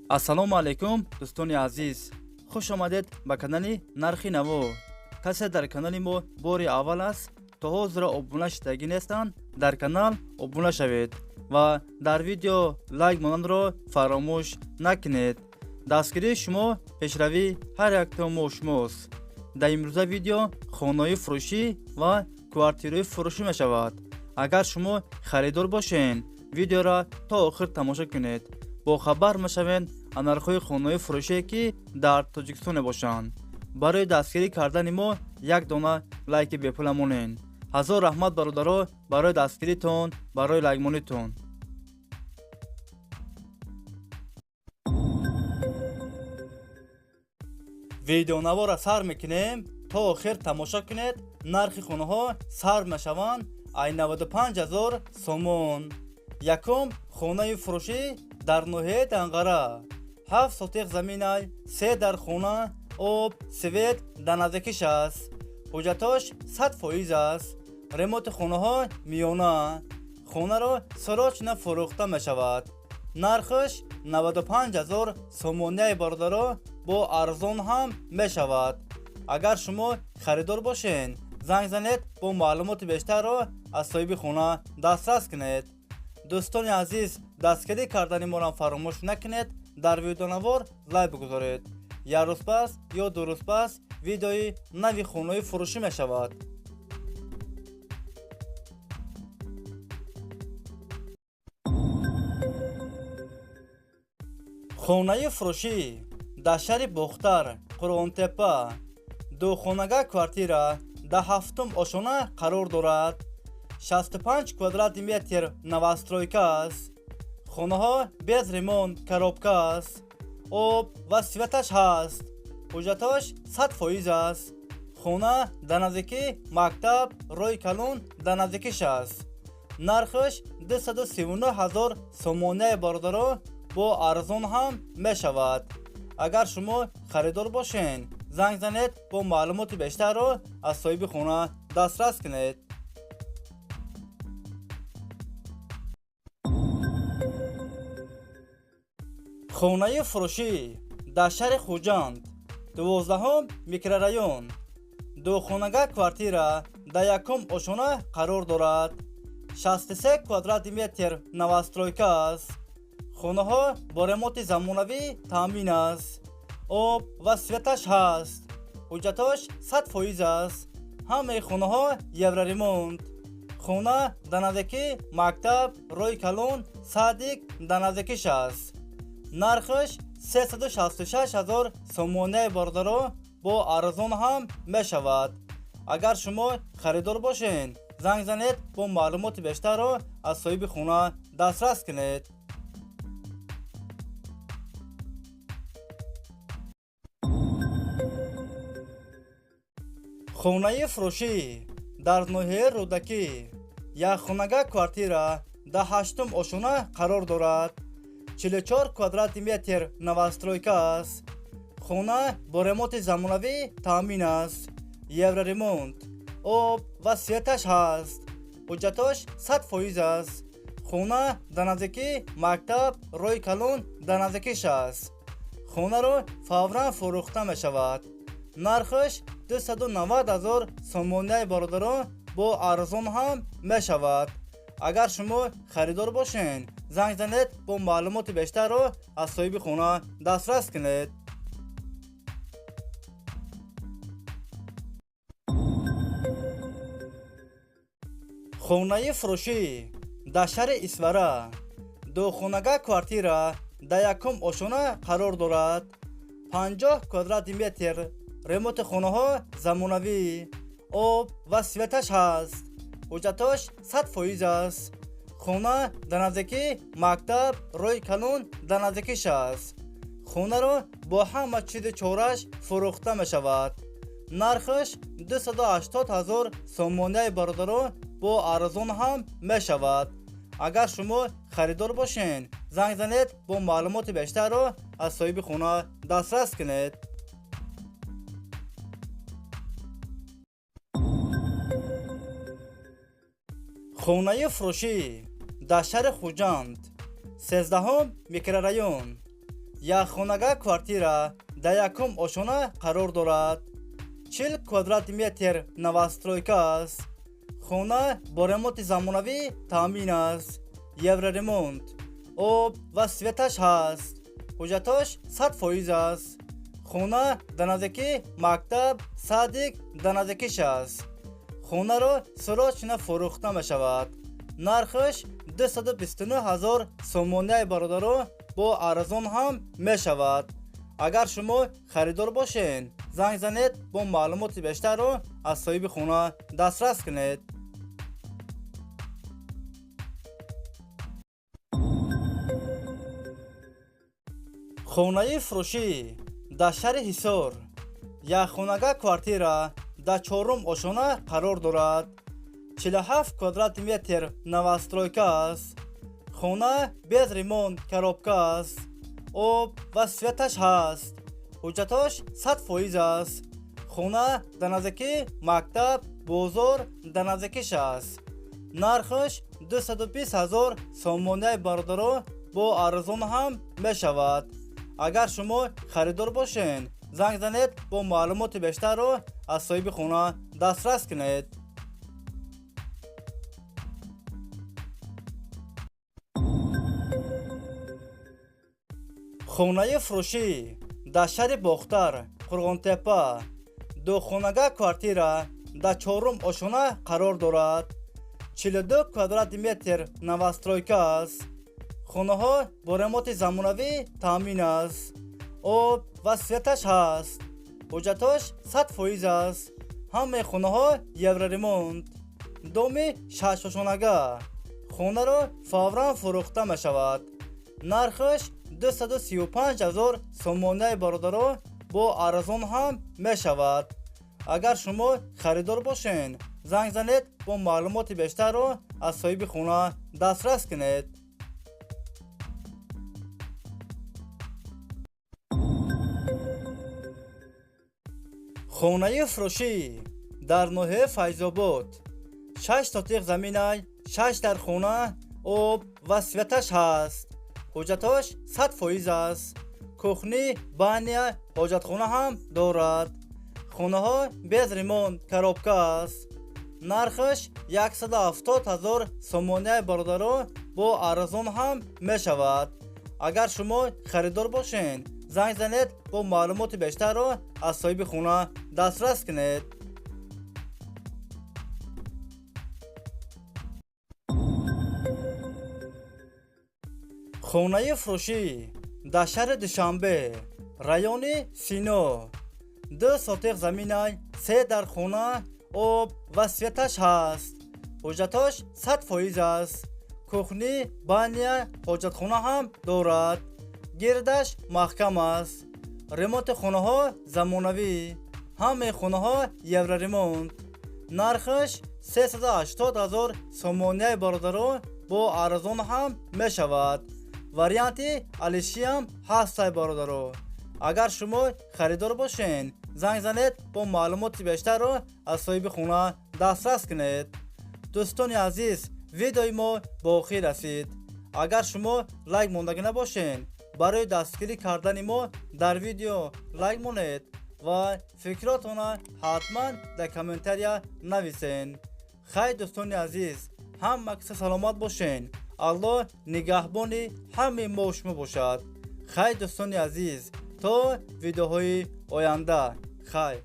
ассалому алайкум дӯстони азиз, хуш омадед ба канали Нархи Наво. Касе дар канали мо бори аввал аст, то ҳозира обуна шидагӣ нестанд, дар канал обуна шавед ва дар видео лайк монанро фаромӯш накунед. дастгирии шумо пешравии ҳар яктои мо шумост. дар имрӯза видео хонаи фурӯшӣ ва квартираи фурӯшӣ мешавад. агар шумо харидор бошед, видеоро то охир тамошо кунед. бохабар мешавед аз нархҳои хонаи фурӯшие ки дар Тоҷикистон мебошанд. барои дастгирӣ кардани мо як дона лайки бепула монед. ҳазор раҳмат бародаро барои дастгиритон, барои лайкмонитон. видеонавора сар мекунем, то охир тамошо кунед. нархи хонаҳо сар мешаванд ай 95,000 сомон. якум хонаи фурӯшӣ дар ноҳияи Данғара. 7 сотиқ заминай, 3 дар хона, об, свет дар наздикиш аст. ҳуҷҷатош 100% аст. ремонти хонаҳо миёна. хонаро сорочина фурӯхта мешавад. нархаш 95,000 сомоняи бародаро бо арзон ҳам мешавад. агар шумо харидор бошед, занг занед, бо маълумоти бештарро аз соҳиби хона дастрас кунед. дӯстони азиз, дастгирӣ кардани моро фаромӯш накунед. дар видеонавор лайк бигузоред. як рӯз пас ё ду рӯз пас видеои нави хонаи фурӯшӣ мешавад. хонаи фурӯшӣ дар шаҳри Бохтар, Қуръонтепа. духонага квартира дар 7-ум ошона қарор дорад. 65 квадрати метр новостройка аст. хонаҳо без ремонт, коробка аст. об ва светаш ҳаст. ҳуҷҷатош 100% аст. хона дар наздики мактаб, роҳи калон дар наздикиш аст. нархаш 239,000 сомоняи бародаро бо арзон ҳам мешавад. агар шумо харидор бошед, занг занед, бо маълумоти бештарро аз соҳиби хона дастрас кунед. хонаи фурӯшӣ дар шаҳри Хуҷанд, 12-ум микрорайон. духонага квартира дар 1-ум ошона қарор дорад. 63 квадрати метр новостройка аст. хонаҳо бо ремонти замонавӣ таъмин аст. об ва светаш ҳаст. ҳуҷҷатош 100% аст. ҳамаи хонаҳо евроремонт. хона дар наздики мактаб, роҳи калон, садик дар наздикиш аст. нархаш 366,000 сомоняи бародаро бо арзон ҳам мешавад. агар шумо харидор бошед, занг занед, бо маълумоти бештарро аз соҳиби хона дастрас кунед. хонаи фурӯшӣ дар ноҳияи Рӯдакӣ. якхонага квартира дар 8-ум ошона қарор дорад. 44 квадрати метр новостройка аст. хона бо ремонти замонавӣ таъмин аст. евроремонт. об ва светаш ҳаст. ҳуҷҷатош 100% аст. хона дар наздики мактаб, роҳи калон дар наздикиш аст. хонаро фавран фурӯхта мешавад. нархаш 290,000 сомоняи бародаро бо арзон ҳам мешавад. агар шумо харидор бошед, занг занед, бо маълумоти бештарро аз соҳиби хона дастрас кунед. хонаи фурӯшӣ дар шаҳри Исвара. духонага квартира дар 1-ум ошона қарор дорад. 50 квадрати метр. ремонти хонаҳо замонавӣ. об ва светаш ҳаст. ҳуҷҷатош 100% аст. хона дар наздики мактаб, роҳи калон дар наздикиш аст. хонаро бо ҳама чизи чораш фурӯхта мешавад. нархаш 280,000 сомоняи бародаро бо арзон ҳам мешавад. агар шумо харидор бошед, занг занед, бо маълумоти бештарро аз соҳиби хона дастрас кунед. хонаи фурӯшӣ дар шаҳри Хуҷанд, 13-ум микрорайон. якхонага квартира дар якум ошона қарор дорад. 40 квадрат метр новостройка аст. хона бо ремонти замонавӣ таъмин аст. евроремонт, об ва светаш ҳаст. ҳуҷҷаташ 100% аст. хона дар наздики мактаб, садик дар наздикиш аст. хонаро сирочина фурӯхта мешавад. нархаш 229,000 сомоняи бародаро бо арзон ҳам мешавад. агар шумо харидор бошед, занг занед бо маълумоти бештарро аз соҳиби хона дастрас кунед. хонаи фурӯшӣ дар шаҳри ҳисор. якхонага квартира дар 4-ум ошона қарор дорад. 47 квадрат метр новостройка аст. хона без ремонт коробка аст. об ва светаш ҳаст. ҳуҷҷаташ 100% аст. хона дар наздики мактаб, бозор дар наздикиш аст. нархаш 220,000 сомоняи бародаро бо арзон ҳам мешавад. агар шумо харидор бошед, занг занед бо маълумоти бештарро аз соҳиби хона дастрас кунед. хонаи фурӯшӣ дар шаҳри бохтар, қурғонтепа. духонага квартира дар 4-ум ошона қарор дорад. 42 квадрат метр новостройка аст. хонаҳо бо ремонти замонавӣ таъмин аст. об ва светаш ҳаст. ҳуҷҷаташ 100% аст. ҳамаи хонаҳо евроремонт. доми 6 ошонага. хонаро фавран фурӯхта мешавад. нархаш 235,000 сомоняи бародаро бо арзон ҳам мешавад. агар шумо харидор бошед, занг занед бо маълумоти бештарро аз соҳиби хона дастрас кунед. хонаи фурӯшӣ дар ноҳияи Файзобод. 6 сотиқ заминай, 6 дар хона, об ва светаш ҳаст. ҳуҷҷаташ 100% аст. кухни, баня, ҳоҷатхона ҳам дорад. хонаҳо без ремонт коробка аст. нархаш 170,000 сомоняи бародаро бо арзон ҳам мешавад. агар шумо харидор бошед, занг занед бо маълумоти бештарро аз соҳиби хона дастрас кунед. хонаи фурӯшӣ дар шаҳри душанбе, райони Сино. 2 сотиқ заминай, 3 дар хона, об ва светаш ҳаст. ҳуҷҷаташ 100% аст. кухни, баня, ҳоҷатхона ҳам дорад. гирдаш маҳкам аст. ремонти хонаҳо замонавӣ. ҳамаи хонаҳо евроремонт. нархаш 380,000 сомоняи бародаро бо арзон ҳам мешавад. варианти алишиам ҳастай бародаро. агар шумо харидор бошед, занг занед бо маълумоти бештарро аз соҳиби хона дастрас кунед. дӯстони азиз, видеои мо ба охир расид. агар шумо лайк мондагӣ набошед, барои дастгирӣ кардани мо дар видео лайк монед ва фикротона ҳатман дар комментария нависен. хай дӯстони азиз, ҳама киса саломат бошед. аллоҳ нигаҳбони ҳамаи мо шумо бошад. хай дӯстони азиз, то видеоҳои оянда. хай.